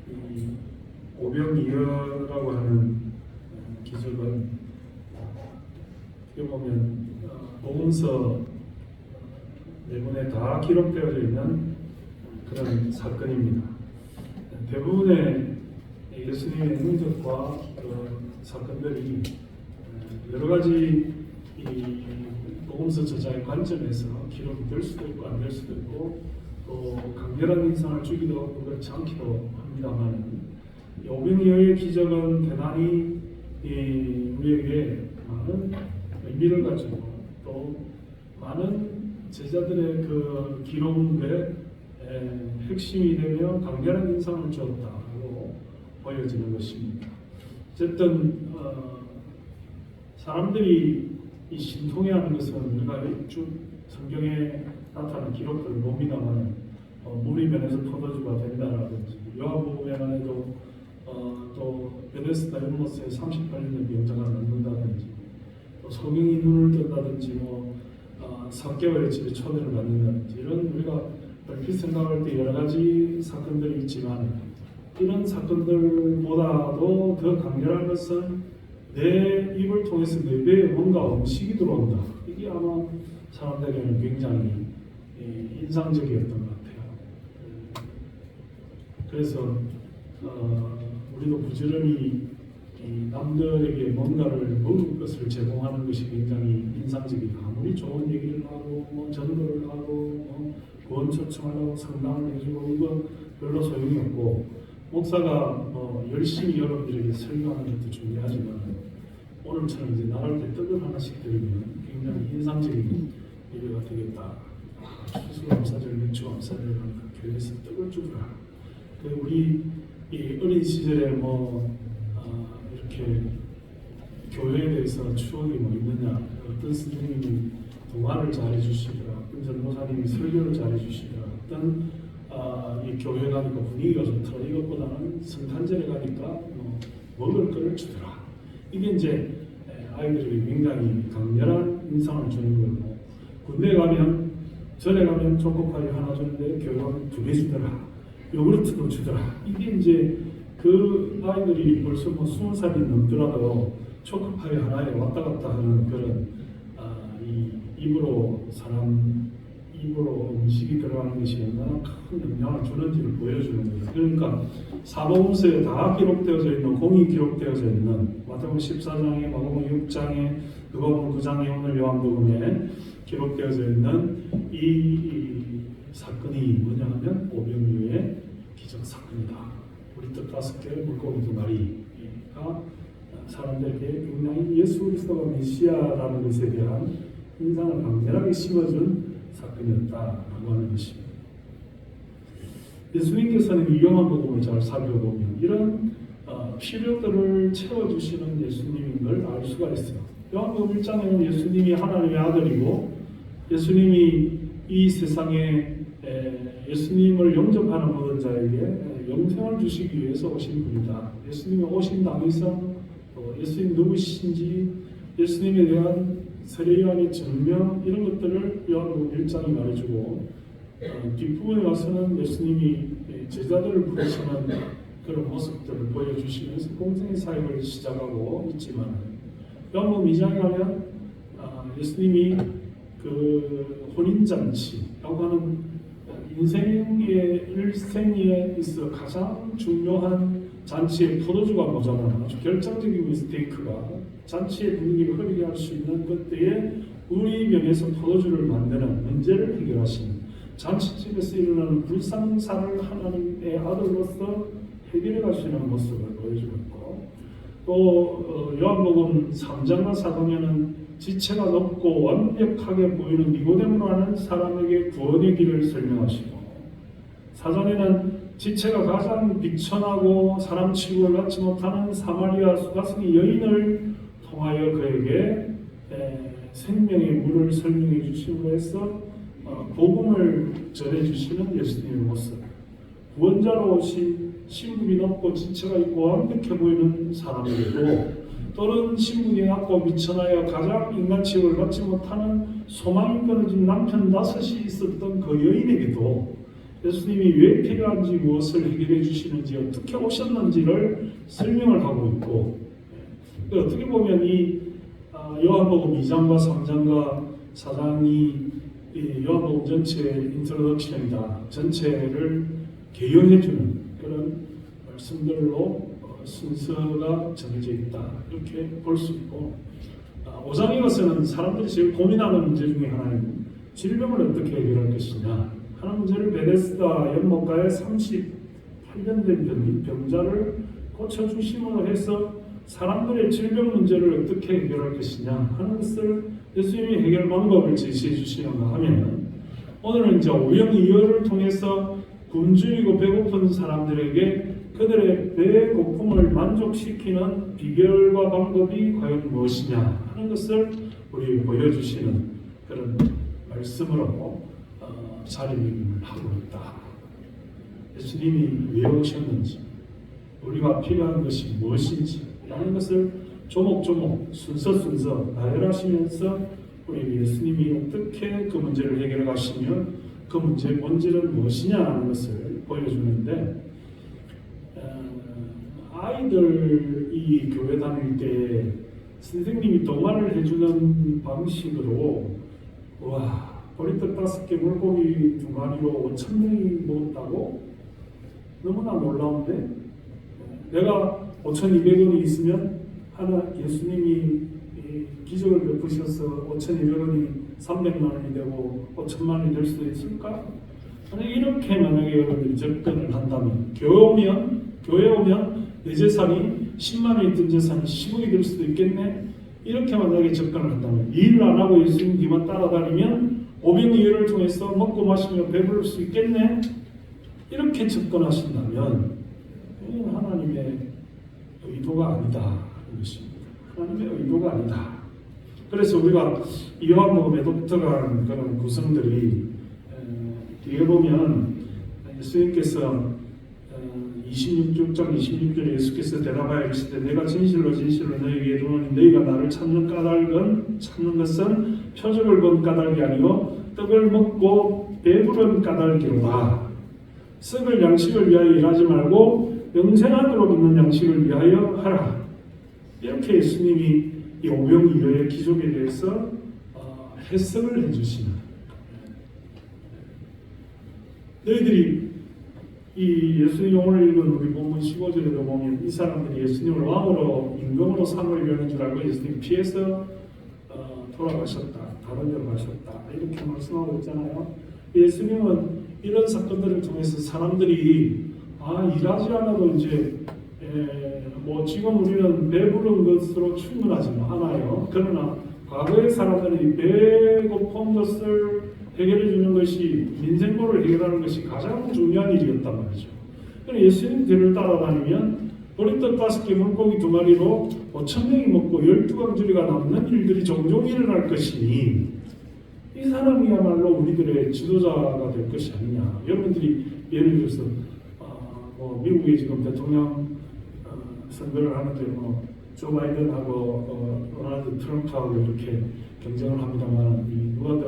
이 오병이어라고 하는 기적은 어떻게 보면 복음서 내분에 다 기록되어져 있는 그런 사건입니다. 대부분의 예수님의 능력과 사건들이 여러 가지 이 복음서 저자의 관점에서 기록이 될 수도 있고 안 될 수도 있고 또 강렬한 인상을 주기도 하고 그렇지 않기도 합니다만 오병이어의 기적은 대단히 우리에게 많은 의미를 가지고 또 많은 제자들의 그 기록의 핵심이 되며 강렬한 인상을 주었다고 보여지는 것입니다. 어쨌든 사람들이 이 신통해하는 것은 우리가 쭉 성경에 나타나는 기록들을 봅니다만 물이 변해서 포도주가 된다라든지 요한복음에만 해도 또 베데스다 연못에 38년 병자가 낫는다든지 또 성령이 눈을 뜬다든지 4개월의 집에 초대를 받는다든지 이런 우리가 얼핏 생각할 때 여러 가지 사건들이 있지만 이런 사건들보다도 더 강렬한 것은 내 입을 통해서 내 배에 뭔가 음식이 들어온다. 이게 아마 사람들에게는 굉장히 인상적이었던 것 같아요. 그래서 우리도 부지런히 남들에게 뭔가를 먹을 것을 제공하는 것이 굉장히 인상적이다. 아무리 좋은 얘기를 하고 전도를 하고 구원 초청하고 상담을 해주고 이건 별로 소용이 없고 목사가 열심히 여러분들에게 설교하는 것도 중요하지만 오늘처럼 이제 나갈 때 떡을 하나씩 드리면 굉장히 인상적인 예배가 되겠다. 추수감사절, 맥주감사절 하니까 교회에서 떡을 주더라. 우리 이 어린 시절에 이렇게 교회에 대해서 추억이 있느냐? 어떤 스님이 동화를 잘해주시더라. 어떤 전도사님이 설교를 잘해주시더라. 어떤 이 교회 가니까 분위기가 좋더라. 이것보다는 성탄절에 가니까 먹을 거를 주더라. 이게 이제 아이들에게 굉장히 강렬한 인상을 주는 거고 군대 가면 전에 가면 초코파이 하나 주는데 교회 가면 2개 주더라. 요구르트도 주더라. 이게 이제 그 아이들이 벌써 20살이 넘더라도 초코파이 하나에 왔다 갔다 하는 그런 입으로 음식이 들어가는 것이 얼마나 큰 영향을 주는지를 보여주는 거예요. 그러니까 사복음서에 다 기록되어져 있는 공이 기록되어져 있는 마태복음 14장에 마가복음 6장에 누가복음 9장에 오늘 요한복음에 기록되어져 있는 이 사건이 뭐냐 하면 오병이어의 기적 사건이다. 우리 떡 5개 물고기 2마리가 사람들에게 굉장히 예수 그리스도가 메시아라는 것에 대한 인상을 강렬하게 심어준 사건이었다라고 하는 것입니다. 예수님께서는 이 요한복음을 잘 살펴보면 이런 필요들을 채워주시는 예수님인 걸 알 수가 있어요. 요한복음 1장에는 예수님이 하나님의 아들이고 예수님이 이 세상에 예수님을 영접하는 모든 자에게 영생을 주시기 위해서 오신 분이다. 예수님이 오신 당에서 예수님 누구신지 예수님에 대한 세례요한의 증명 이런 것들을 요한복음 1장이 말해주고 뒷부분에 와서는 예수님이 제자들을 부르시는 그런 모습들을 보여주시면서 공생의 사역을 시작하고 있지만 요한복음 2장에 가면 예수님이 그 혼인잔치라고 하는 인생의 일생에 있어 가장 중요한 잔치의 포도주가 모자라는 아주 결정적인 미스테이크가 잔치의 분위기를 흐리게 할 수 있는 그때에 우리병에서 포도주를 만드는 문제를 해결하시는 잔치집에서 일어나는 불상사를 하나님의 아들로서 해결해 가시는 모습을 보여주고 있고 또 요한복음 3장과 4장에는 지체가 높고 완벽하게 보이는 니고데모라는 사람에게 구원의 길을 설명하시고 4장에는 지체가 가장 비천하고 사람 취급을 받지 못하는 사마리아 수가성의 여인을 통하여 그에게 생명의 물을 설명해 주심으로 해서 복음을 전해 주시는 예수님의 모습 구원자로 오신 신분이 높고 지체가 있고 완벽해 보이는 사람에게도 또는 신분이 낮고 미천하여 가장 인간 취급을 받지 못하는 소망이 끊어진 남편 5이 있었던 그 여인에게도 예수님이 왜 필요한지, 무엇을 해결해 주시는지, 어떻게 오셨는지를 설명을 하고 있고, 어떻게 보면 이 요한복음 2장과 3장과 4장이 요한복음 전체의 인트로덕션이다. 전체를 개요해주는 그런 말씀들로 순서가 정해져 있다. 이렇게 볼 수 있고, 5장에 가서는 사람들이 제일 고민하는 문제 중에 하나는 질병을 어떻게 해결할 것이냐. 하는 문제를 베데스다 연못가에 38년 된 병자를 고쳐주심으로 해서 사람들의 질병 문제를 어떻게 해결할 것이냐 하는 것을 예수님이 해결 방법을 제시해 주시는가 하면, 오늘은 이제 오병이어를 통해서 굶주리고 배고픈 사람들에게 그들의 배 고픔을 만족시키는 비결과 방법이 과연 무엇이냐 하는 것을 우리 보여주시는 그런 말씀으로 자리매김을 하고 있다. 예수님이 왜 오셨는지, 우리가 필요한 것이 무엇인지 라는 것을 조목조목 순서 나열하시면서 우리 예수님이 어떻게 그 문제를 해결해 가시며 그 문제의 본질은 무엇이냐 하는 것을 보여주는데, 아이들이 교회 다닐 때 선생님이 동화를 해주는 방식으로 보리떡 5개 물고기 2마리로 5,000명이 먹었다고? 너무나 놀라운데, 내가 5,200원이 있으면 하나 예수님이 기적을 베푸셔서 5,200원이 300만 원이 되고 5,000만 원이 될 수도 있을까? 이렇게 만약에 여러분들이 접근을 한다면, 교회 오면 내 재산이 10만 원이 든 재산이 10억이 될 수도 있겠네? 이렇게 만약에 접근을 한다면, 일 안 하고 예수님 뒤만 따라다니면 오병이어를 통해서 먹고 마시며 배부를 수 있겠네? 이렇게 접근하신다면 하나님의 의도가 아니다 하는 것입니다. 하나님의 의도가 아니다. 그래서 우리가 요한복음에 독특한 그런 구성들이 뒤에 보면 예수님께서 26장 26절에 예수께서 대답하여 이르시되 내가 진실로 너희에게 이르노니 너희가 나를 찾는 것은 표적을 본 까닭이 아니요 떡을 먹고 배부른 까닭이로다. 썩을 양식을 위하여 일하지 말고 영생하도록 있는 양식을 위하여 하라. 이렇게 예수님이 이 오병이어의 기적에 대해서 해석을 해주시는, 너희들이 이 예수님 오늘 읽은 우리 본문 15절에도 보면 이 사람들이 예수님을 왕으로 임금으로 삼으려는 줄 알고 예수님 피해서 돌아가셨다, 다른 데로 가셨다, 이렇게 말씀하고 있잖아요. 예수님은 이런 사건들을 통해서 사람들이 일하지 않아도 이제 지금 우리는 배부른 것으로 충분하지 않아요. 그러나 과거의 사람들이 배고픈 것을 해결해 주는 것이, 민생고를 해결하는 것이 가장 중요한 일이었단 말이죠. 그래서 예수님 뒤를 따라다니면 보리떡 5개 물고기 2마리로 5,000명이 먹고 12광주리가 남는 일들이 종종 일어날 것이니 이 사람이야말로 우리들의 지도자가 될 것이 아니냐. 여러분들이 예를 들어서 미국의 지금 대통령 선거를 하는데 조 바이든하고 도널드 트럼프하고 이렇게 경쟁을 합니다만, 누가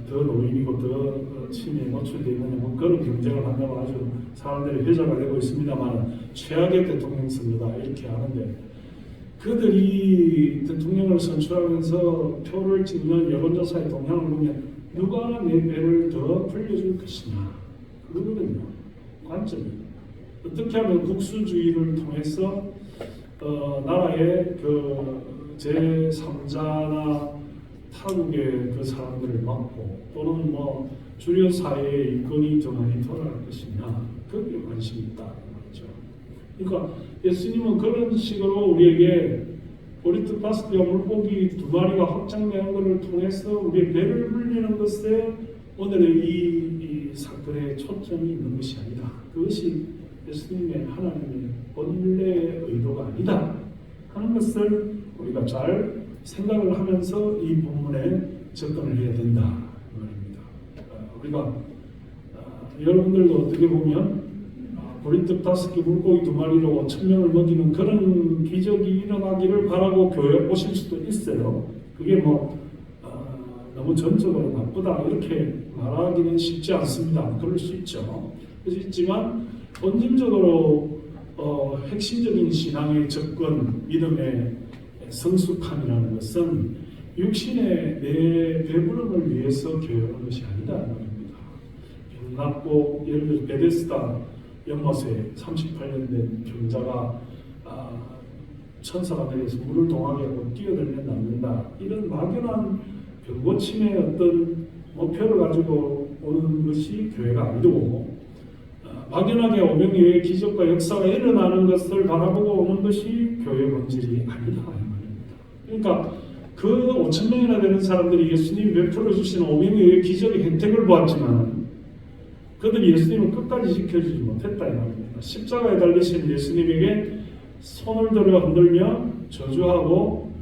더 노인이고 더 침해에 노출되어 있느냐, 그런 경쟁을 한다고 아주 사람들이 회자가 되고 있습니다만, 최악의 대통령 선거다 이렇게 하는데, 그들이 대통령을 선출하면서 표를 찍는 여론조사의 동향을 보면 누가 내 배를 더 불려줄 것이냐, 그거거든요. 관점이 어떻게 하면 국수주의를 통해서 나라의 그 제3자나 타국의 그 사람들을 막고, 또는 주류 사회의 인권이 더 많이 돌아갈 것이냐, 거기에 관심이 있다 말이죠. 그러니까 예수님은 그런 식으로 우리에게 보리떡 5개와 물고기 2마리가 확장되는 것을 통해서 우리의 배를 불리는 것에 오늘의 이 사건의 초점이 있는 것이 아니다. 그것이 예수님의 하나님의 본래의 의도가 아니다 하는 것을 우리가 잘 생각을 하면서 이 본문에 접근을 해야 된다 말입니다. 우리가 여러분들도 어떻게 보면 보리떡 5개 물고기 2마리로 5,000명을 먹이는 그런 기적이 일어나기를 바라고 교회 오실 수도 있어요. 그게 너무 너무 전적으로 나쁘다 이렇게 말하기는 쉽지 않습니다. 그럴 수 있죠. 그럴 수 있지만 본질적으로 핵심적인 신앙의 접근, 믿음의 성숙함이라는 것은 육신의 내 배부름을 위해서 교회하는 것이 아니다 말입니다. 병났고 예를 들어 베데스다 연못에 38년 된 병자가 천사가 내려서 물을 동하게 하고 뛰어들면 낫는다. 이런 막연한 병고침의 어떤 목표를 가지고 오는 것이 교회가 아니고 막연하게 오병이어의 기적과 역사가 일어나는 것을 바라보고 오는 것이 교회의 본질이 아니다 이 말입니다. 그러니까 그 5,000명이나 되는 사람들이 예수님이 베풀어 주신 오병이어의 기적의 혜택을 보았지만 그들이 예수님을 끝까지 지켜주지 못했다 이 말입니다. 십자가에 달리신 예수님에게 손을 들어 흔들며 저주하고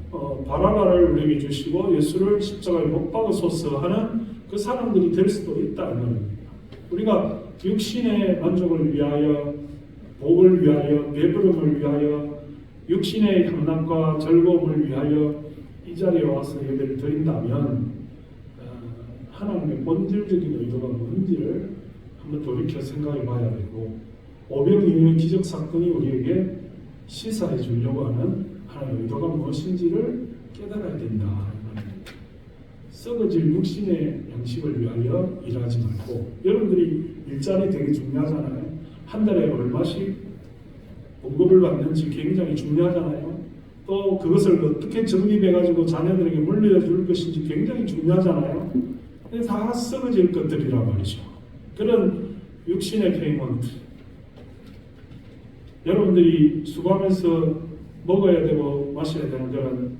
바라바를 우리에게 주시고 예수를 십자가에 못 박으소서 하는 그 사람들이 될 수도 있다 이 말입니다. 우리가 육신의 만족을 위하여, 복을 위하여, 배부름을 위하여, 육신의 향락과 즐거움을 위하여 이 자리에 와서 예배를 드린다면 하나님의 본질적인 의도가 뭔지를 한번 돌이켜 생각해 봐야 되고 오병이어의 기적 사건이 우리에게 시사해 주려고 하는 하나님의 의도가 무엇인지를 깨달아야 된다. 썩어질 육신의 양식을 위하여 일하지 말고 여러분들이 일자리 되게 중요하잖아요. 한 달에 얼마씩 봉급을 받는지 굉장히 중요하잖아요. 또 그것을 어떻게 정립해가지고 자녀들에게 물려줄 것인지 굉장히 중요하잖아요. 근데 다 썩어질 것들이란 말이죠. 그런 육신의 페이먼트 여러분들이 수고하면서 먹어야 되고 마셔야 되는 그런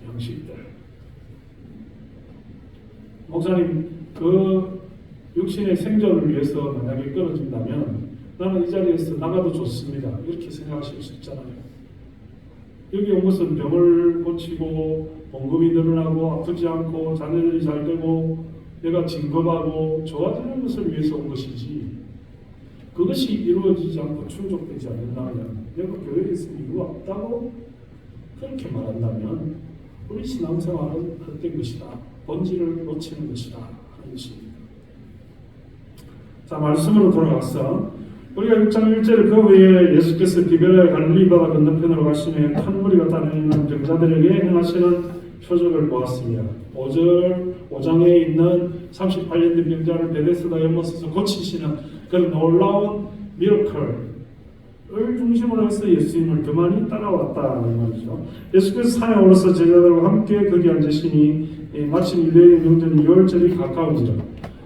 양식들 목사님 그 육신의 생존을 위해서 만약에 끊어진다면 나는 이 자리에서 나가도 좋습니다 이렇게 생각하실 수 있잖아요. 여기 온 것은 병을 고치고 봉급이 늘어나고 아프지 않고 자녀들이 잘 되고 내가 진급하고 좋아지는 것을 위해서 온 것이지 그것이 이루어지지 않고 충족되지 않는다면 내가 교회에 있을 이유가 없다고 그렇게 말한다면 우리 신앙생활은 헛된 것이다. 본질을 놓치는 것이다 하는 것입니다. 자 말씀으로 돌아가서 우리가 6장 1절에 그 후에 예수께서 디베랴 갈릴리 바다 건너편으로 가시며 큰 무리가 따르는 병자들에게 행하시는 표적을 보았습니다. 5장에 있는 38년 된 병자를 베데스다 연못에서 고치시는 그런 놀라운 미러클을 중심으로 해서 예수님을 그만이 따라왔다 이 말이죠. 예수께서 산에 올라서 제자들과 함께 거기 앉으시니 마침 유대인의 명절 유월절이 가까운지라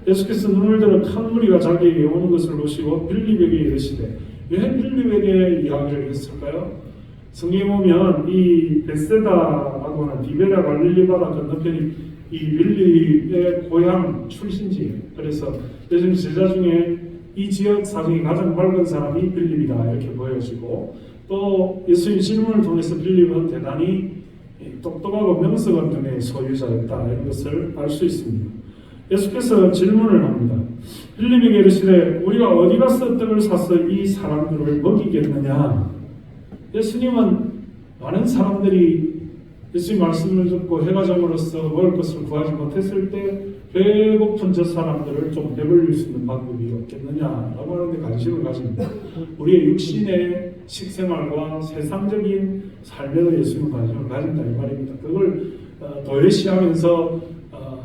예수께서 눈을 들어 큰 무리가 자기에게 오는 것을 보시고 빌립에게 이르시되 왜 빌립에게 이야기를 했을까요? 성경에 보면 이 베세다라고 하는 디베랴 갈릴리 바다 건너편이 이 빌립의 고향 출신지예요. 그래서 예수님 제자 중에 이 지역 사정이 가장 밝은 사람이 빌립이다 이렇게 보여지고 또 예수님 질문을 통해서 빌립은 대단히 똑똑하고 명석한 눈의 소유자였다 이런 것을 알 수 있습니다. 예수께서 질문을 합니다. 빌립에게 이르시되 우리가 어디 가서 떡을 사서 이 사람들을 먹이겠느냐. 예수님은 많은 사람들이 예수님 말씀을 듣고 해가 점으로써 먹을 것을 구하지 못했을 때 배고픈 저 사람들을 좀 배불릴 수 있는 방법이 없겠느냐라고 하는데 관심을 가집니다. 우리의 육신의 식생활과 세상적인 삶에도 예수님은 관심을 가진다 이 말입니다. 그걸 도외시하면서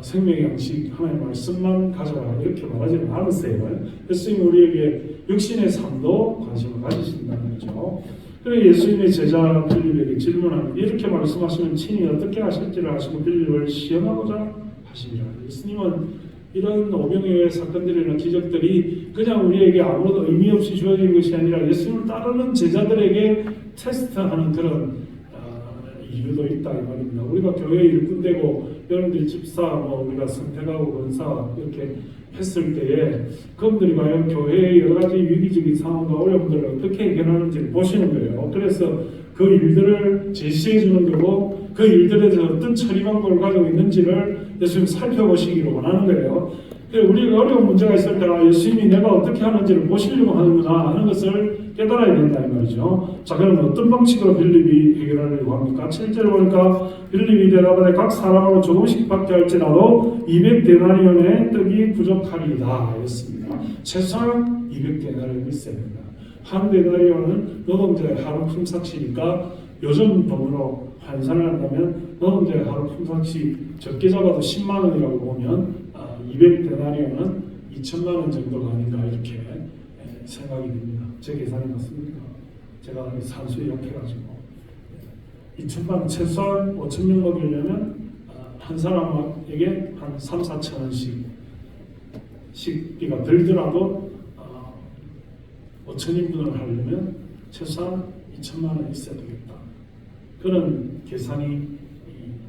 생명의 양식 하나님의 말씀만 가져라 이렇게 말하지는 않으세요. 예수님이 우리에게 육신의 삶도 관심을 가지신다는 거죠. 그래서 예수님의 제자 빌립에게 질문합니다. 이렇게 말씀하시면 친히 어떻게 하실지를 하시고 빌립을 시험하고자 하시니라. 예수님은 이런 오병이어의 사건들이나 기적들이 그냥 우리에게 아무런 의미 없이 주어진 것이 아니라 예수님을 따르는 제자들에게 테스트하는 그런 이유도 있다 이 말입니다. 우리가 교회 일꾼되고 여러분들이 집사, 우리가 선택하고 권사 이렇게 했을 때에 그분들이 과연 교회의 여러 가지 위기적인 상황과 어려움들을 어떻게 해결하는지를 보시는 거예요. 그래서 그 일들을 제시해 주는 거고 그 일들에 대해서 어떤 처리 방법을 가지고 있는지를 예수님 살펴보시기를 원하는 거예요. 우리가 어려운 문제가 있을 때 예수님이 내가 어떻게 하는지를 보시려고 하는구나 하는 것을 깨달아야 된다 이 말이죠. 자, 그럼 어떤 방식으로 빌립이 해결하려고 합니까? 7절 보니까 빌립이 대답하되 각 사람으로 조금씩 받게 할지라도 200데나리온의 떡이 부족하리이다 했습니다. 최소한 200데나리온이 있어야 된다. 한 데나리온은 노동자의 하루 품삯이니까 요즘 돈으로 환산을 한다면 노동자의 하루 품삯이 적게 잡아도 10만 원이라고 보면 200데나리온은 2천만 원 정도가 아닌가 이렇게 생각이 됩니다. 제 계산이 맞습니까? 제가 산수에 약해가지고 2천만 원, 최소한 5천 명 먹이려면 한 사람에게 한 3, 4천 원씩 식비가 들더라도 5천인분을 하려면 최소한 2천만 원 있어야 되겠다. 그런 계산이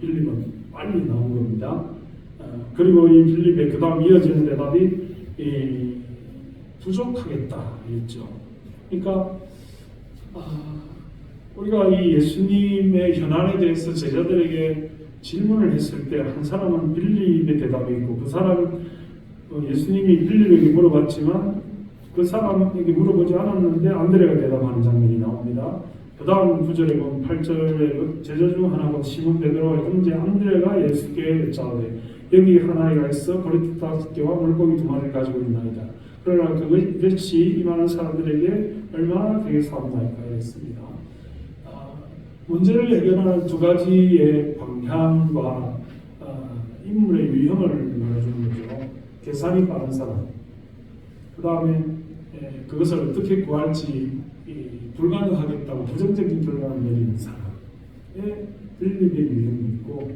빌립은 빨리 나온 겁니다. 그리고 이 빌립의 그 다음 이어지는 대답이 부족하겠다 했죠. 그러니까 우리가 이 예수님의 현안에 대해서 제자들에게 질문을 했을 때 한 사람은 빌립의 대답이 있고 그 사람은 예수님이 빌립에게 물어봤지만 그 사람에게 물어보지 않았는데 안드레가 대답하는 장면이 나옵니다. 그 다음 구절에 보면 8절에 제자 중 하나가 시몬 베드로의 형제 안드레가 예수께 여짜오되 여기 하나이가 있어 보리떡 5개와 물고기 2마리를 가지고 있나이다. 그러나 그것이 이 많은 사람들에게 얼마나 되게 사옵나이까 했습니다. 문제를 해결하는 두 가지의 방향과 인물의 유형을 말해주는 거죠. 계산이 빠른 사람, 그 다음에 그것을 어떻게 구할지 불가능하겠다고 부정적인 결론을 내리는 사람의 빌립의 유형이 있고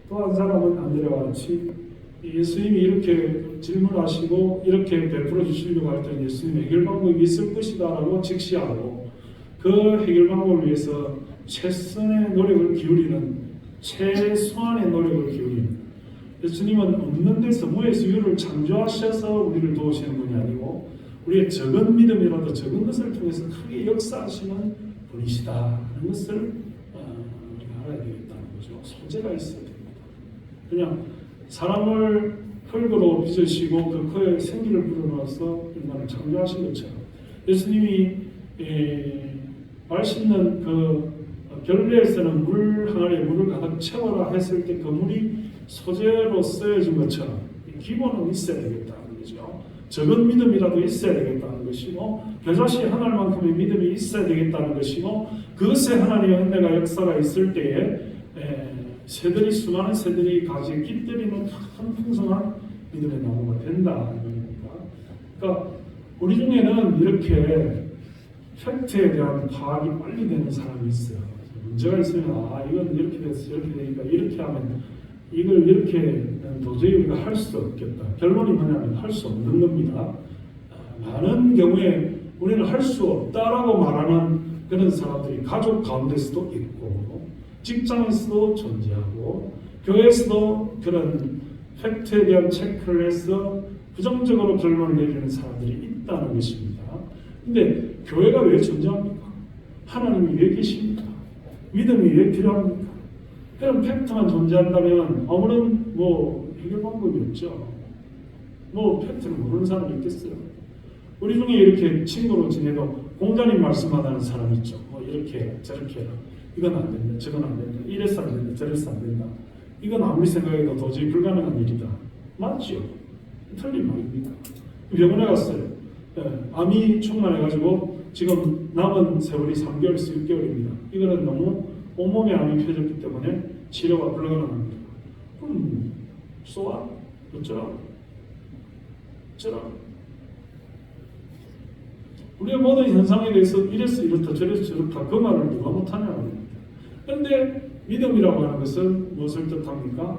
또 한 사람은 안드레와 같이 예수님이 이렇게 질문하시고 이렇게 베풀어 주시려고 할 때 예수님의 해결 방법이 있을 것이다라고 직시하고 그 해결 방법을 위해서 최선의 노력을 기울이는 최소한의 노력을 기울이는 예수님은 없는 데서 무에서 유를 창조하셔서 우리를 도우시는 분이 아니고 우리의 적은 믿음이라도 적은 것을 통해서 크게 역사하시는 분이시다 하는 것을 우리가 알아야 되겠다는 거죠. 소재가 있어야 됩니다. 그냥 사람을 흙으로 빚으시고 그 코에 생기를 불어넣어서 인간을 창조하신 것처럼 예수님이 말 씻는 그 결례에서는 물 항아리에 물을 가득 채워라 했을 때 그 물이 소재로 쓰여진 것처럼 기본은 있어야 되겠다는 거죠. 적은 믿음이라도 있어야 되겠다는 것이고 겨자씨 하나만큼의 믿음이 있어야 되겠다는 것이고 그것에 하나님의 은혜가 역사가 있을 때에 새들이 수많은 새들이 가지에 깃들이는 큰 풍성한 믿음의 나무가 된다. 그러니까 우리 중에는 이렇게 팩트에 대한 파악이 빨리 되는 사람이 있어요. 문제가 있으면 이건 이렇게 돼서 이렇게 되니까 이렇게 하면 이걸 이렇게 도저히 우리가 할 수 없겠다. 결론이 뭐냐면 할 수 없는 겁니다. 많은 경우에 우리는 할 수 없다라고 말하는 그런 사람들이 가족 가운데서도 있고 직장에서도 존재하고 교회에서도 그런 팩트에 대한 체크를 해서 부정적으로 결론을 내리는 사람들이 있다는 것입니다. 근데 교회가 왜 존재합니까? 하나님이 왜 계십니까? 믿음이 왜 필요합니까? 그런 팩트만 존재한다면 아무런 해결 방법이 없죠. 팩트를 모르는 사람이 있겠어요. 우리 중에 이렇게 친구로 지내도 공자님 말씀하는 사람 있죠. 이렇게 해라, 저렇게 해라. 이건 안 된다, 저건 안 된다. 이래서 안 된다, 저래서 안 된다. 이건 아무리 생각해도 도저히 불가능한 일이다. 맞죠? 틀린 말입니다. 병원에 갔어요. 암이 충만해가지고 지금 남은 세월이 3개월에서 6개월입니다. 이거는 너무 온몸에 암이 펴졌기 때문에 치료가 불가능합니다. 그럼 쏘아? 어쩌라고? 우리의 모든 현상에 대해서 이래서 이렇다 저래서 저렇다 그 말을 누가 못하냐고. 그런데 믿음이라고 하는 것은 무엇을 뜻합니까?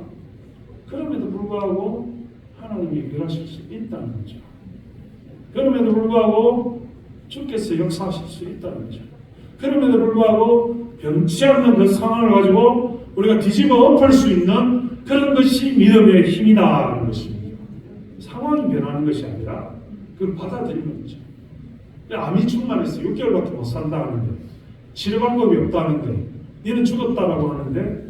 그럼에도 불구하고 하나님이 해결하실 수 있다는 거죠. 그럼에도 불구하고 주께서 역사하실 수 있다는 거죠. 그럼에도 불구하고 변치 않는 그 상황을 가지고 우리가 뒤집어 엎을 수 있는 그런 것이 믿음의 힘이다라는 것입니다. 상황이 변하는 것이 아니라 그걸 받아들이는 거죠. 암이 충만해서 6개월밖에 못 산다 하는데 치료 방법이 없다는데 너는 죽었다라고 하는데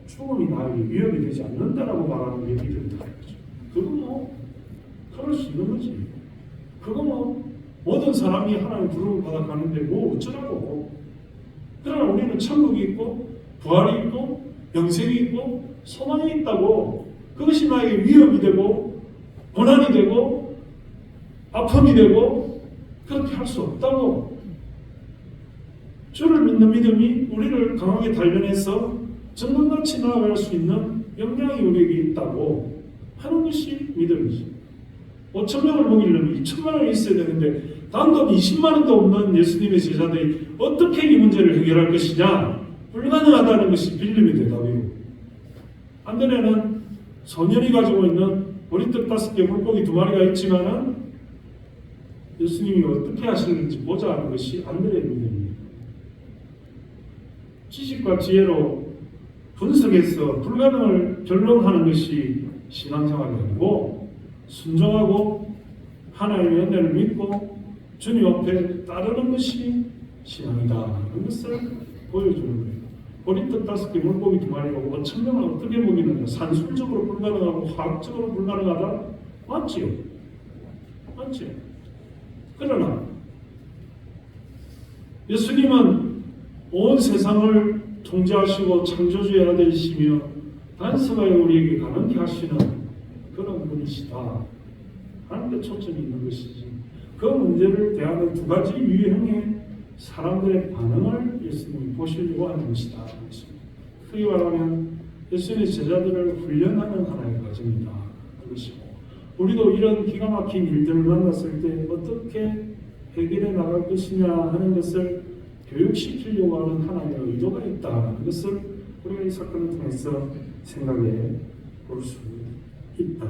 죽음이 나에게 위협이 되지 않는다라고 말하는 게 믿음이다. 그거 그럴 수 있는 거지. 그거 모든 사람이 하나님의 부름을 받아 가는데 뭐 어쩌라고. 그러나 우리는 천국이 있고 부활이 있고 영생이 있고 소망이 있다고. 그것이 나에게 위협이 되고 고난이 되고 아픔이 되고 그렇게 할 수 없다고. 주를 믿는 믿음이 우리를 강하게 단련해서 정금같이 나아갈 수 있는 역량이 우리에게 있다고 하는 것이 믿음이지. 5,000명을 먹이려면 2,000만 원이 있어야 되는데 단돈 20만 원도 없는 예수님의 제자들이 어떻게 이 문제를 해결할 것이냐? 불가능하다는 것이 빌림의 대답이고, 한편에는 소년이 가지고 있는 보리떡 5개, 물고기 2마리가 있지만은 예수님이 어떻게 하시는지 보자 하는 것이 안드레의 믿음입니다. 지식과 지혜로 분석해서 불가능을 결론하는 것이 신앙생활이 아니고, 순종하고 하나님의 은혜를 믿고 주님 앞에 따르는 것이 신앙이다 하는 것을 보여주는 거예요. 보리떡 5개, 물고기 2마리가 5,000명을 어떻게 먹이느냐? 산술적으로 불가능하고 화학적으로 불가능하다? 맞지요? 맞지요? 그러나 예수님은 온 세상을 통제하시고 창조주의 아들이시며 단서가여 우리에게 가능케 하시는 그런 분이시다 하는 데 초점이 있는 것이지, 그 문제를 대하는 2가지 유형의 사람들의 반응을 예수님이 보시려고 하는 것이다. 크게 말하면 예수님의 제자들을 훈련하는 하나의 과정이다. 그것이고, 우리도 이런 기가 막힌 일들을 만났을 때 어떻게 해결해 나갈 것이냐 하는 것을 교육시키려고 하는 하나님의 의도가 있다. 그것을 우리가 이 사건을 통해서 생각해 볼 수 있다.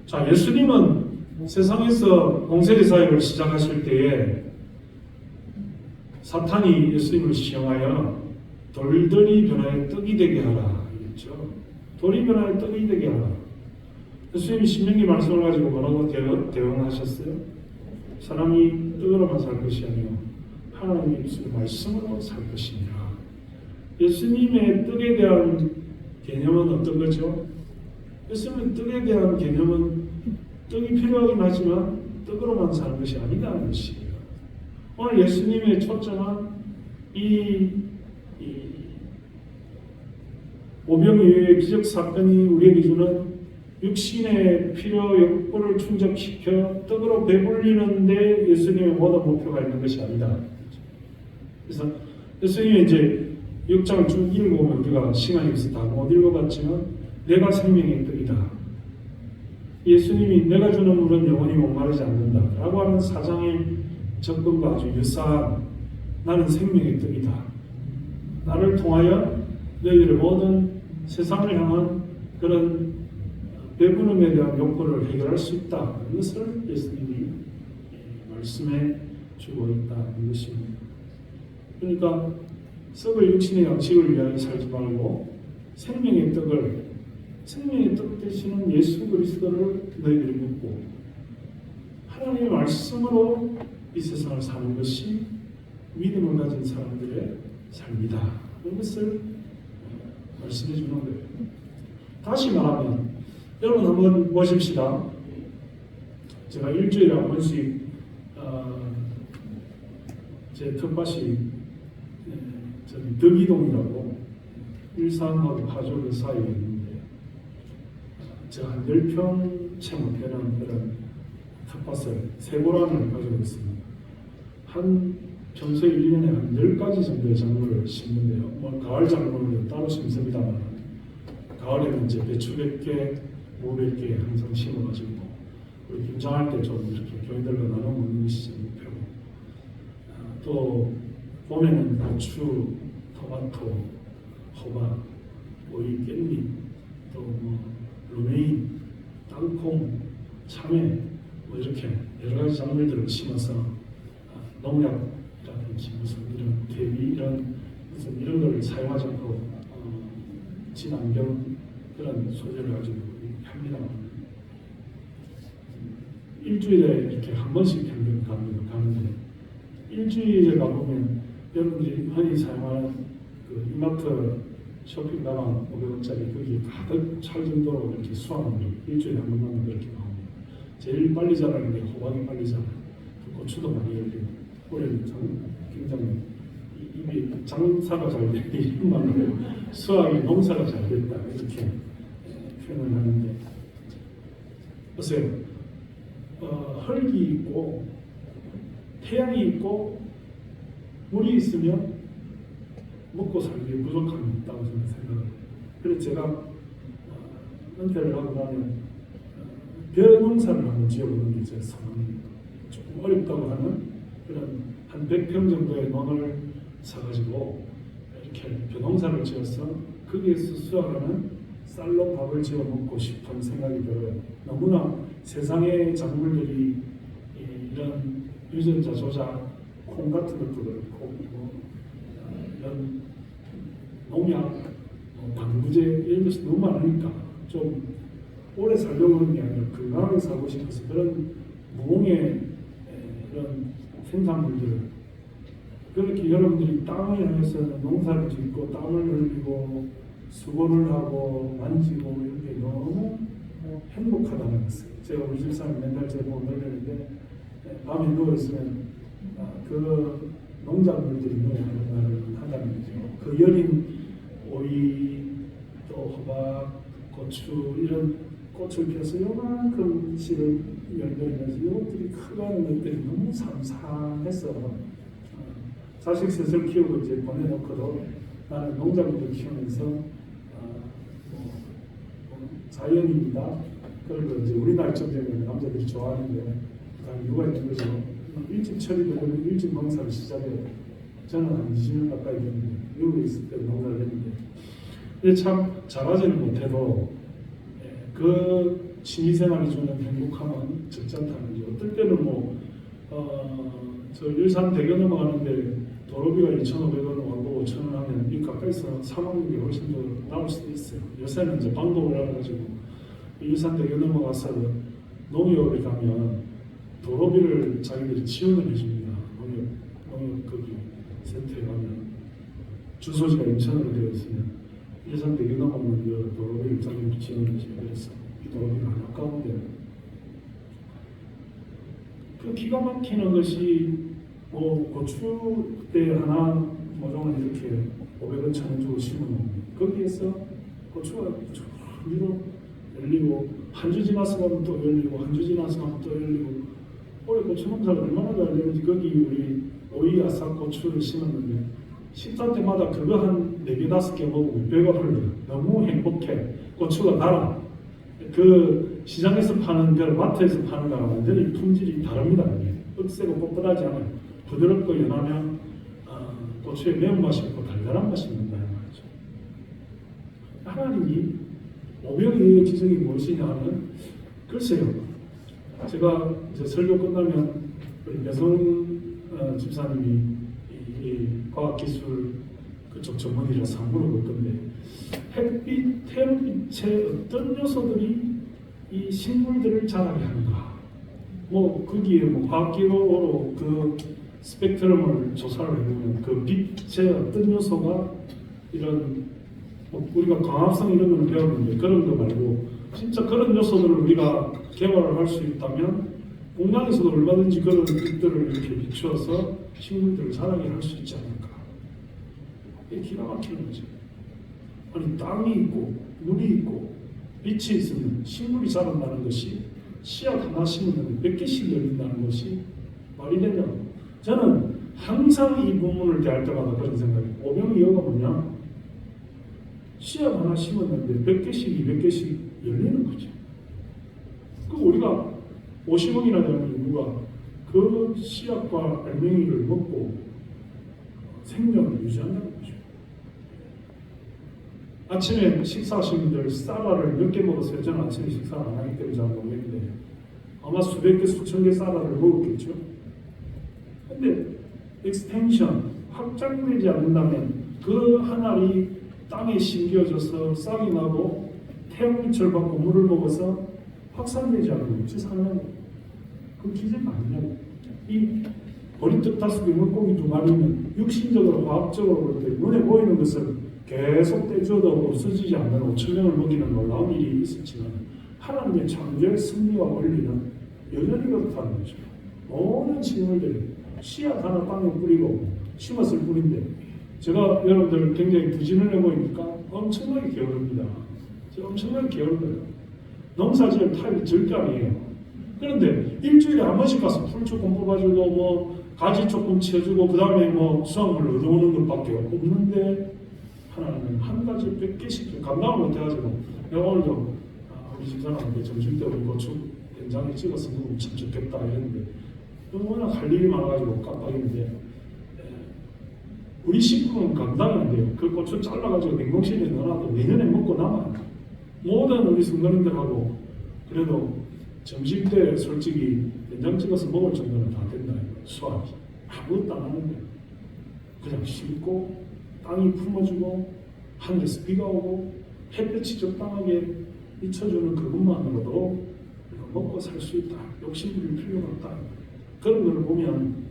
자, 예수님은 세상에서 공세리 사역을 시작하실 때에 사탄이 예수님을 시험하여 돌들이 변하여 떡이 되게 하라 그랬죠. 돌이 변하여 떡이 되게 하라. 예수님이 신명기 말씀을 가지고 뭐라고 대응하셨어요? 사람이 떡으로만 살 것이 아니요 하나님의 입술 말씀으로 살 것이니라. 예수님의 떡에 대한 개념은 어떤 거죠? 예수님의 떡에 대한 개념은 떡이 필요하긴 하지만 떡으로만 사는 것이 아니라는 것이에요. 오늘 예수님의 초점은 이 오병이어의 기적 사건이 우리에게 주는 육신의 필요 욕구를 충족시켜 떡으로 배불리는데 예수님의 모든 목표가 있는 것이 아니다. 그래서 예수님이 이제 6장을 쭉 읽어보면 우리가 시간이 없어서 다 못 읽어봤지만 내가 생명의 떡이다. 예수님이 내가 주는 물은 영원히 목마르지 않는다 라고 하는 사장의 접근과 아주 유사한 나는 생명의 떡이다. 나를 통하여 너희들의 모든 세상을 향한 그런 배부름에 대한 욕구를 해결할 수 있다. 이것을 예수님이 말씀해 주고 있다는 것입니다. 그러니까 썩을 육신의 양식을 위하여 살지 말고 생명의 떡 되시는 예수 그리스도를 너희들이 묻고 하나님의 말씀으로 이 세상을 사는 것이 믿음을 가진 사람들의 삶이다. 이것을 말씀해 주는 거예요. 다시 말하면 여러분 한번 보십시다. 제가 일주일에 한 번씩 제 텃밭이 덕이동이라고 일산하고 파주 사이에 있는데 제가 한 10평 채 못되는 그런 텃밭을 세 고란을 가지고 있습니다. 한 평소에 1년에 한 10가지 정도의 작물을 심는데요. 뭐 가을 작물은 따로 심습니다만 가을에는 이제 배추 100개, 무 100개 항상 심어가지고 우리 김장할 때 좀 이렇게 교인들과 나눠 먹는 것이 목표고, 또 봄에는 고추, 토마토, 호박, 오이, 깻잎, 또 뭐 로메인, 땅콩, 참외 뭐 이렇게 여러 가지 작물들을 심어서 농약이라든지 무슨 이런 대비 이런 걸 사용하지 않고 친환경 그런 소재를 가지고 합니다. 일주일에 이렇게 한 번씩 평균 가는데 일주일에 가보면 여러분들이 흔히 사용하는 그 이마트 쇼핑 가방 500원짜리 거기 가득 찰 정도로 이렇게 수확을 일주일에 한 번만 그렇게 나옵니다. 제일 빨리 자라는 게 호박이 빨리 자라. 고추도 많이 열리고 올해는 굉장히 이게 장사가 잘 돼, 이런 말로 수확이 농사가 잘 됐다 이렇게 표현을 하는데, 보세요. 흙이 있고 태양이 있고 물이 있으면 먹고 살기에 부족함이 있다고 저는 생각합니다. 그래서 제가 은퇴를 하고 나면 벼농사를 한번 지어보는 게 제 소망입니다. 조금 어렵다고 하는 그런 한 100평 정도의 논을 사가지고 이렇게 벼농사를 지어서 거기에서 수확하는 쌀로 밥을 지어 먹고 싶은 생각이 들어요. 너무나 세상의 작물들이 이런 유전자 조작, 콩 같은 것도 그렇고 이런 농약, 방부제 이런 것이 너무 많으니까 좀 오래 살려고 하는 게 아니라 건강하게 살고 싶어서 그런 무공의 이런 생산물들을, 그렇게 여러분들이 땅을 향해서 농사를 짓고 땀을 흘리고 수고를 하고 만지고 이렇게 너무 행복하다는 것을 제가 우리 집사님 맨날 제 보고 놀리는데, 밤에 누워있으면 그 농작물들이 너무 하다는 거죠. 그 여린 오이, 또 호박, 고추 이런 꽃을 펴서 요만큼 씨를 열면서 이것들이 크가는 것들이 너무 삼삼해서 자식 셋을 키우고 이제 보내놓고도 나는 농작물을 키우면서 자연입니다. 그리고 이제 우리나라 정도면 남자들이 좋아하는데 이유가 있는 거죠. 일찍 처리되고 일찍 농사를 시작해요. 저는 한 20년 가까이 됐는데 미국에 있을 때 농사를 했는데, 근데 참 잘하지는 못해도 그 취미생활이 주는 행복함은 적지 않다는 거죠. 어떨 때는 저 일산 대교 넘어가는데 도로비가 2,500원 하고 5,000원 하면 이 가까이서 사먹는 게 훨씬 더 나을 수도 있어요. 요새는 이제 방법을 알아가지고 일산 대교 넘어가서 농협에 가면 도로비를 자기들이 지원을 해줍니다. 농협 거기 센터에 가면 주소지가 인천으로 되어 있으면 일산 대교 넘어가면 그 도로비를 자기들이 지원을 해줘요. 그래서 이 도로비가 안 아까운데, 그 기가 막히는 것이 고추대 하나 모종을 이렇게 500원, 1,000원 주고 심어놓으면 거기에서 고추가 위로 열리고 한 주 지나서 가면 또 열리고 한 주 지나서 가면 또 열리고, 올해 고추 농사가 얼마나 잘 되는지. 거기 우리 오이, 아삭, 고추를 심었는데 식사 때마다 그거 한 4개, 5개 먹으면 배가 흘러요. 너무 행복해. 고추가 달아. 그 시장에서 파는 그 마트에서 파는 거랑 완전히 품질이 다릅니다. 억세고 뻣뻣하지 않아요. 부드럽고 연하면 고추의 매운맛이 있고 달달한 맛이 있는다는 말이죠. 하나님이 오병이의 기적이 무엇이냐 하면, 글쎄요, 제가 이제 설교 끝나면 우리 배성 집사님이 이 과학기술 그쪽 전문이라서 한번 물어볼 건데, 햇빛, 태양빛의 어떤 요소들이 이 식물들을 자라게 하는가? 거기에 과학기록으로 그 스펙트럼을 조사를 해보면 그 빛의 어떤 요소가 이런 우리가 광합성 이런 걸 배웠는데 그런 거 말고 진짜 그런 요소들을 우리가 개발을 할 수 있다면 공장에서도 얼마든지 그런 빛들을 이렇게 비추어서 식물들을 자라게 할 수 있지 않을까? 이게 기가 막히는 거죠. 아니, 땅이 있고 물이 있고 빛이 있으면 식물이 자란다는 것이, 씨앗 하나 심으면 몇 개씩 열린다는 것이 말이 되냐고. 저는 항상 이 부분을 대할 때마다 그런 생각이, 오병이어가 뭐냐? 씨앗 하나 심었는데 100개씩 200개씩 열리는 거죠. 그 우리가 50억이나 되는 인구가 그 씨앗과 알맹이를 먹고 생명을 유지한다는 거죠. 아침에 식사하신 분들 쌀알을 몇 개 먹었어요? 저는 아침에 식사를 안 하기 때문에 잘 모르겠는데 아마 수백 개, 수천 개 쌀알을 먹었겠죠. 근데 익스텐션, 확장되지 않는다면 그 한 알이 땅에 심겨져서 싹이 나고 태양빛을 받고 물을 먹어서 확산되지 않으면 어찌 사냐고. 그 기적이 아니냐고. 이 보리떡 5개, 물고기 2마리는 육신적으로 화학적으로 볼 때 눈에 보이는 것을 계속 떼줘도 없어지지 않는 5,000명을 먹이는 놀라운 일이 있었지만, 하나님의 창조의 승리와 원리는 여전히 그렇다는 거죠. 모든 식물들이 씨앗 하나 땅에 뿌리고 심었을 뿐인데 제가 여러분들 굉장히 부지런해 보이니까 엄청나게 게으릅니다. 제가 엄청나게 게으르거든요. 농사지을 타입이 절대 아니에요. 그런데 일주일에 한 번씩 가서 풀 조금 뽑아주고 뭐 가지 조금 채주고 그 다음에 뭐 수확물을 얻어오는 것밖에 없는데 하나는 한 가지 100개씩 감당을 못해가지고 내가 오늘도 우리 집사람한테 점심 때 우리 고추 된장에 찍어서 먹으면 참 좋겠다 이랬는데 워낙 할 일이 많아가지고 깜빡했는데 우리 식구는 감당이 안 돼요. 그 고추 잘라가지고 냉동실에 넣어놔도 내년에 먹고 남아요. 모든 우리 성도님들하고 그래도 점심 때 솔직히 된장 찍어서 먹을 정도는 다 된다. 수확이 아무것도 안 하는데 그냥 심고 땅이 품어주고 하늘에서 비가 오고 햇볕이 적당하게 비춰주는 그것만으로도 먹고 살 수 있다. 욕심 부릴 필요가 없다. 그런 걸 보면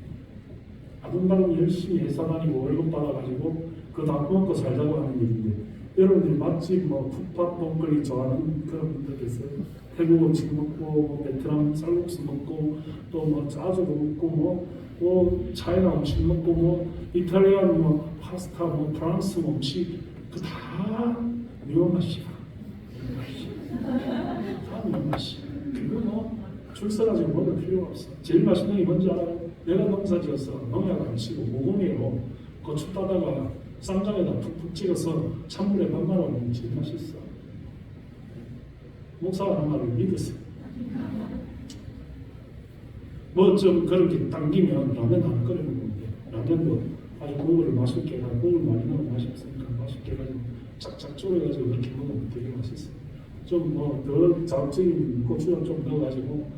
아둥바둥 열심히 회사 다니고 월급 받아가지고 그거 다 먹고 살자고 하는 일인데 여러분들이 맛집 뭐 풋밥 먹거리 좋아하는 그런 분들 계세요. 태국 음식 먹고 뭐 베트남 쌀국수 먹고 또 뭐 짜조도 먹고 뭐 차이나 음식 먹고 뭐 이탈리안 뭐 파스타 뭐 프랑스 음식 그 다 미원 맛이야. 다 미원 맛이. 그거 뭐 출사가지고 먹을 필요가 없어. 제일 맛있는 게 뭔지 알아요? 내가 농사 지어서 농약 안 치고 모공이로 고추 따다가 쌈장에다 푹푹 찍어서 찬물에 밥 말아 먹으면 제일 맛있어. 목사가 한 말을 믿으세요. 뭐 좀 그렇게 당기면 라면 하나 끓여 먹으면 돼. 라면도 아주 국물을 맛있게 해가지고 국물 많이 넣으면 맛이 없으니까 맛있게 해가지고 짝짝 졸여가지고 그렇게 먹으면 되게 맛있어. 좀 뭐 더 자극적인 고추장 좀 넣어가지고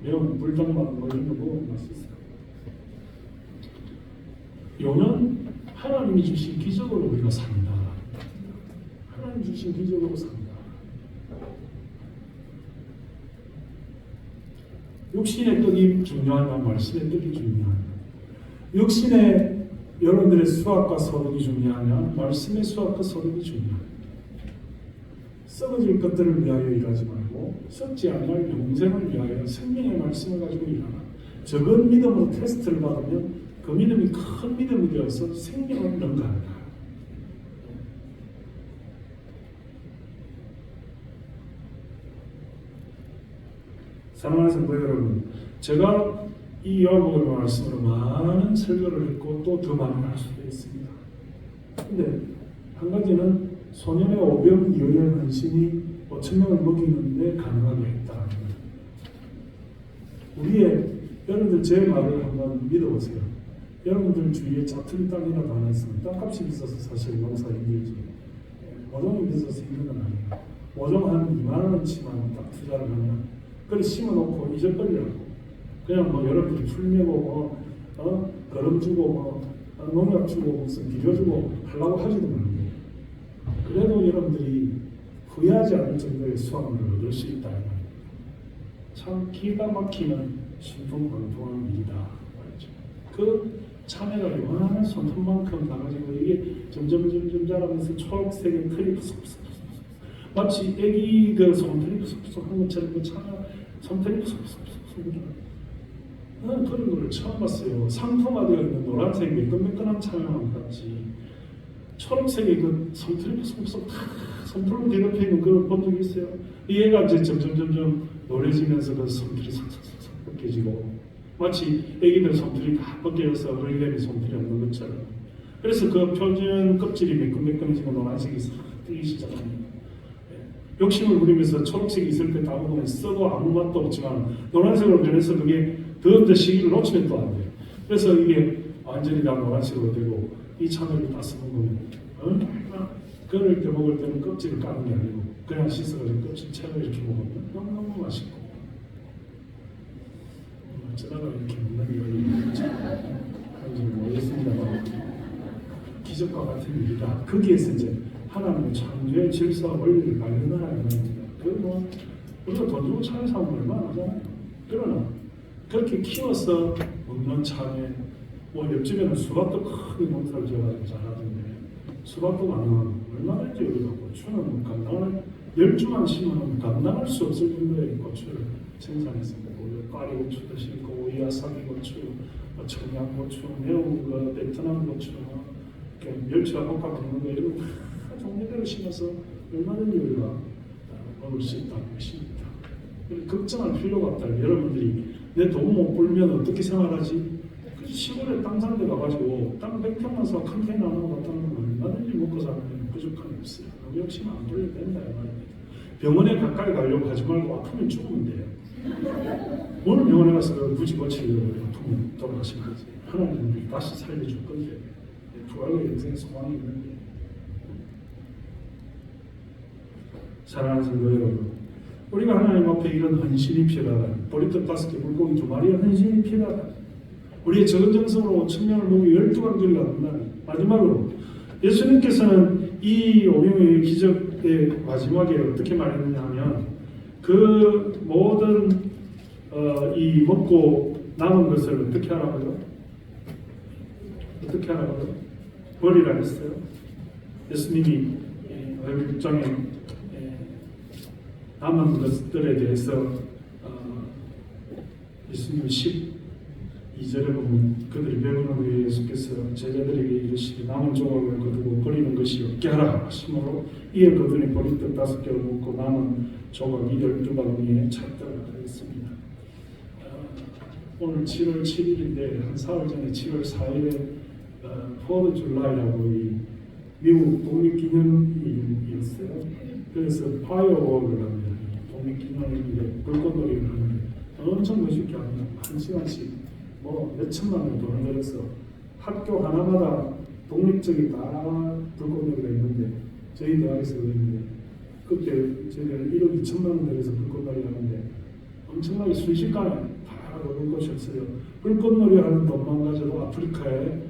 매운 불닭만 뭐 이런 거 먹으면 맛있어. 요는 하나님이 주신 기적으로 우리가 산다. 하나님 주신 기적으로 산다. 육신의 떡이 중요하냐 말씀의 떡이 중요하냐. 육신의 여러분들의 수확과 소득이 중요하냐 말씀의 수확과 소득이 중요하냐. 썩어질 것들을 위하여 일하지 말고 썩지 않을 영생을 위하여 생명의 말씀을 가지고 일하라. 적은 믿음으로 테스트를 받으면 그 믿음이 큰 믿음이 되어서 생명을 능가한다. 사랑하는 성도 여러분, 제가 이 요한복음 말씀으로 많은 설교를 했고 또 더 많이 할 수도 있습니다. 근데 한 가지는 소년의 오병 이어의 헌신이 5,000명을 먹이는데 가능하게 했다. 우리의 여러분들 제 말을 한번 믿어보세요. 여러분들 주위에 짜투리 땅이라도 하나 있으면 땅값이 비싸서 사실 농사 힘들지. 모종이 비싸서 힘든 건 아니에요. 모종 한 2만 원치만 딱 투자를 하면 그걸 심어놓고 잊어버리라고. 그냥 뭐 여러분들이 풀매고 거름 주고 농약 주고 무슨 비료 주고 하려고 하지도 말고. 그래도 여러분들이 후회하지 않을 정도의 수확물을 얻을 수 있다. 참 기가 막히는 신풍방통한 일이다. 말이죠. 그 참외가 요만한 손톱만큼 나가지고 이게 점점 자라면서 초록색의 털이 푸석푸석 마치 애기 그 솜털이 푸석푸석한 것처럼 그 참외 솜털이 푸석푸석 나는 그런 걸 처음 봤어요. 상토마되어 있는 노란색 매끈매끈한 참외만 봤지 초록색의 그 솜털이 푸석푸석 솜털로 뒤덮여 있는 그걸 본 적이 있어요. 이 애가 이제 점점 노래지면서 그 솜털이 싹싹싹 벗겨지고 마치 애기들 솜털이 다 벗겨져서 어린애미 솜털이 없는 것처럼. 그래서 그 표준 껍질이 매끈매끈해지고 노란색이 싹 뜨기 시작합니다. 욕심을 부리면서 초록색이 있을 때 다 먹으면 썩어 아무 맛도 없지만 노란색으로 변해서 그게 더운 시기를 놓치면 또 안 돼요. 그래서 이게 완전히 다 노란색으로 되고 이 참외를 따서 먹으면 그럴 때 먹을 때는 껍질을 까는 게 아니고 그냥 씻어가지고 껍질 채로 이렇게 먹으면 너무너무 맛있고 어쩌다가 이렇게 먹는 게 하는지 모르겠습니다만 기적과 같은 일이다. 거기에서 이제 하나님의 창조의 질서와 원리를 발견하라는 겁니다. 그뭐 우리가 돈 주고 참외 사면 얼마나 하잖아요. 그러나 그렇게 키워서 먹는 참외 뭐 옆집에는 수박도 크게 농사를 지어가지고 잘하던데 수박도 가능하면 얼마든지 우리가 고추는 감당을 10주만 심으면 감당할 수 없을 정도의 고추를 생산해서 꽈리고추도 심고 이와사비고추, 청양고추, 매운 거, 베트남 고추, 멸치와 볶아 먹는 거 이런 종류대로 심어서 얼마든지 우리가 먹을 수 있다는 것입니다. 걱정할 필요가 없다. 여러분들이 내 돈 못 벌면 어떻게 생활하지? 시골에 땅 사는 데 가가지고 땅 100평만 사 컨테이너 하나 갖다 놓으면 얼마든지 먹고 사는 데는 부족함이 없어요. 너무 욕심 안 부려도 된다 이 말입니다. 병원에 가까이 가려고 하지 말고 아프면 죽으면 돼요. 오늘 병원에 가서 굳이 고치려고 아프면 돌아가신 거지. 하나님이 다시 살려줄 건데 부활의 인생의 소망이 있는데. 사랑하는 성도 여러분, 우리가 하나님 앞에 이런 헌신이 필요하다. 보리떡 5개, 물고기 2마리의 헌신이 필요하다. 우리의 적은 정성으로 5,000명을 먹이 12광주리가 된다. 마지막으로 예수님께서는 이 오병이어의 기적의 마지막에 어떻게 말했느냐 하면 그 모든 이 먹고 남은 것을 어떻게 하라고요? 어떻게 하라고요? 버리라 했어요. 예수님이 율법장에 남은 것들에 대해서 예수님이 12절에 보면 그들이 배부른 후에 예수께서 제자들에게 이르시되 남은 조각을 거두고 버리는 것이 없게 하라 하심으로 이에 그들이 보리떡 5개를 먹고 남은 조각이 12바구니에 찼더라 하였습니다. 오늘 7월 7일인데 한 사흘 전에 7월 4일에 4th July라고 이 미국 독립기념일이었어요. 그래서 파이어워크를 합니다. 독립기념일에 불꽃놀이를 하는데 엄청 멋있게 합니다. 1시간씩 몇천만 원 돈을 들여서 학교 하나마다 독립적이 다 불꽃놀이가 있는데 저희 대학에서 있는데 그때 저희가 1억 2천만 원 들여서 불꽃놀이 하는데 엄청나게 순식간에 다 불꽃이 없어요. 불꽃놀이 하는 돈만 가져도 아프리카에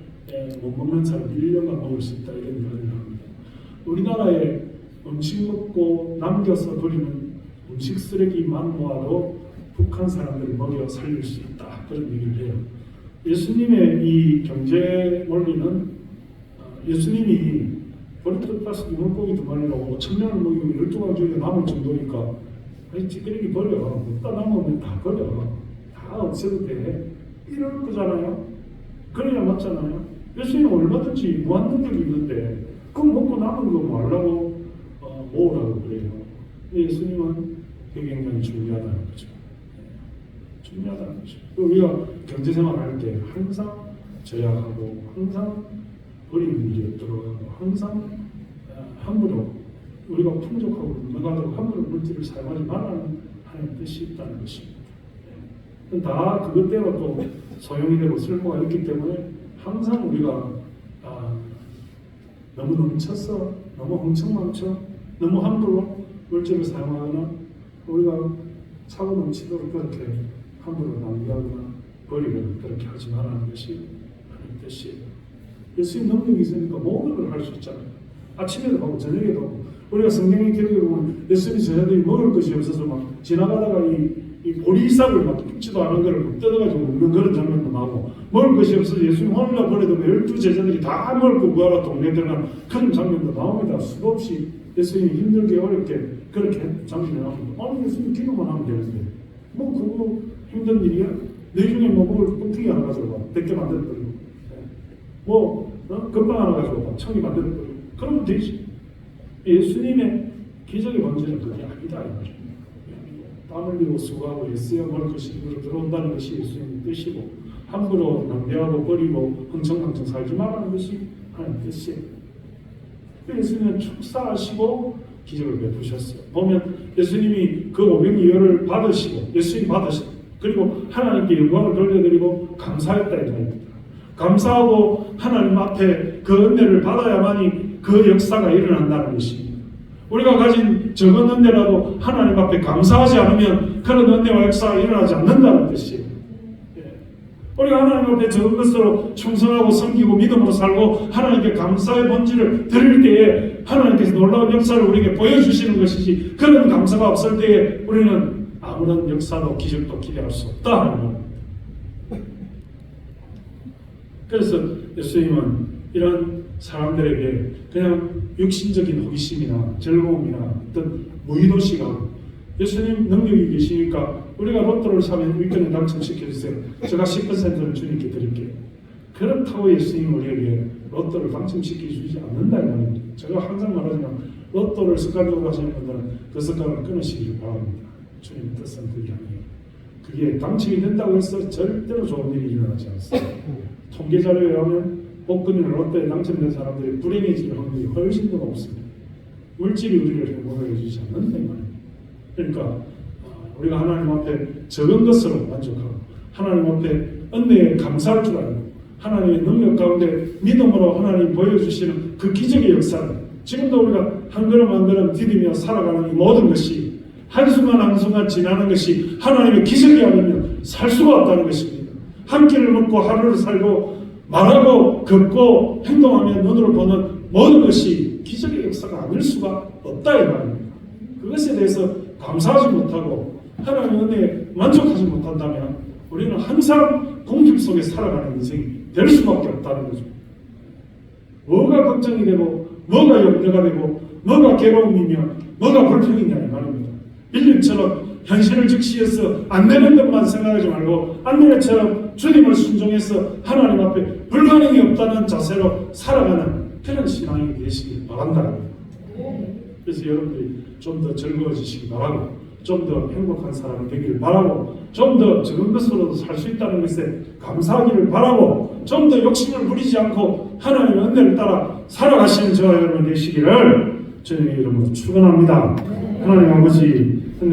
못 먹는 사람 1년간 먹을 수 있다 이런 이야기를 합니다. 우리나라에 음식 먹고 남겨서 버리는 음식 쓰레기만 모아도 북한 사람들을 먹여 살릴 수 있다 그런 얘기를 해요. 예수님의 이 경제 원리는 예수님이 보리떡 5개 물고기 2마리라고 5,000명을 먹이고 12광주리가 남을 정도니까 찌끄레기 버려. 먹다 남으면 다 버려. 다 없애도 돼. 이럴 거잖아요. 그래야 맞잖아요. 예수님은 얼마든지 무한 능력이 있는데 그거 먹고 남은 거 뭐 하려고 모으라고 그래요. 예수님은 그게 굉장히 중요하다는 거죠. 중요하다는 거죠. 우리가 경제생활 할 때 항상 절약하고 항상 버리는 일이 없도록 하고 항상 함부로 우리가 풍족하고 건강하고 함부로 물질을 사용하지 말라는 하나님의 뜻이 있다는 것입니다. 다 그것대로 또 소용이 되고 쓸모가 있기 때문에 항상 우리가 너무 넘쳐서 너무 엄청 많죠. 너무 함부로 물질을 사용하거나 우리가 차고 넘치도록 그렇게 함부로 낭비하거나 버리거나 그렇게 하지 말라는 것이 하나님의 뜻이에요. 예수님 능력이 있으니까 모든 걸 할 수 있잖아요. 아침에도 하고 저녁에도 하고 우리가 성경의 기록에 보면 예수님 제자들이 먹을 것이 없어서 막 지나가다가 이 보리쌀을 막 뜯지도 않은 거를 뜯어가지고 먹는 그런 장면도 나오고 먹을 것이 없어서 예수님 혼자 버려도 12제자들이 다 먹을 거 구하러 동네에 들어가는 그런 장면도 나옵니다. 수없이 예수님이 힘들게 어렵게 그렇게 장면이 나옵니다. 아니 예수님 기도만 하면 되는데 뭐 그거 힘든 일이야? 내 중에 뭐 먹을 뻥튀기 하나 가져와 100개 만들어버리고 금방 하나 가져와 청이 만들어버리고 그러면 되지. 예수님의 기적의 본질은 그게 아니다 이 말이에요. 땀 흘리고 수고하고 애써야 먹을 것이 입으로 들어온다는 것이 예수님의 뜻이고 함부로 낭비하고 버리고 흥청망청 살지 말라는 것이 하나님의 뜻이에요. 예수님은 축사하시고 기적을 베푸셨어요. 보면 예수님이 그 오병이어를 받으시고 예수님 받으시고 그리고 하나님께 영광을 돌려드리고 감사했다 이 말입니다. 감사하고 하나님 앞에 그 은혜를 받아야만이 그 역사가 일어난다는 것입니다. 우리가 가진 적은 은혜라도 하나님 앞에 감사하지 않으면 그런 은혜와 역사가 일어나지 않는다는 뜻이에요. 우리가 하나님 앞에 적은 것으로 충성하고 섬기고 믿음으로 살고 하나님께 감사의 본질을 드릴 때에 하나님께서 놀라운 역사를 우리에게 보여주시는 것이지 그런 감사가 없을 때에 우리는 아무런 역사도 기적도 기대할 수 없다 하는 겁니다. 그래서 예수님은 이런 사람들에게 그냥 육신적인 호기심이나 즐거움이나 어떤 무의도시가 예수님 능력이 계시니까 우리가 로또를 사면 일등에 당첨시켜주세요. 제가 10%를 주님께 드릴게요. 그렇다고 예수님 우리에게 로또를 당첨시켜주지 않는다 이 말입니다. 제가 항상 말하지만 로또를 습관적으로 하시는 분들은 그 습관을 끊으시길 바랍니다. 주님 뜻은 그게 아니에요. 그게 당첨이 된다고 해서 절대로 좋은 일이 일어나지 않습니다. 통계 자료에 의하면 복권이나 로또에 당첨된 사람들이 불행해질 확률이 훨씬 더 높습니다. 물질이 우리를 행복하게 해주지 않는다 이 말입니다. 그러니까 우리가 하나님 앞에 적은 것으로 만족하고 하나님 앞에 은혜에 감사할 줄 알고 하나님의 능력 가운데 믿음으로 하나님 보여주시는 그 기적의 역사를 지금도 우리가 한 걸음 한 걸음 디디며 살아가는 이 모든 것이 한순간 한순간 지나는 것이 하나님의 기적이 아니면 살 수가 없다는 것입니다. 한 끼를 먹고 하루를 살고 말하고 걷고 행동하며 눈으로 보는 모든 것이 기적의 역사가 아닐 수가 없다 이 말입니다. 그것에 대해서 감사하지 못하고 하나님의 은혜에 만족하지 못한다면 우리는 항상 공격 속에 살아가는 인생이 될 수밖에 없다는 거죠. 뭐가 걱정이 되고 뭐가 염려가 되고 뭐가 괴로움이며 뭐가 불평이냐 이 말입니다. 빌립처럼 현실을 직시해서 안 되는 것만 생각하지 말고 안드레처럼 주님을 순종해서 하나님 앞에 불가능이 없다는 자세로 살아가는 그런 신앙이 되시길 바란다. 그래서 여러분들이 좀 더 즐거워지시기 바라고 좀 더 행복한 사람이 되기를 바라고 좀 더 적은 것으로도 살 수 있다는 것에 감사하기를 바라고 좀 더 욕심을 부리지 않고 하나님의 은혜를 따라 살아가시는 저와 여러분 되시기를 주님의 이름으로 축원합니다. 하나님 아버지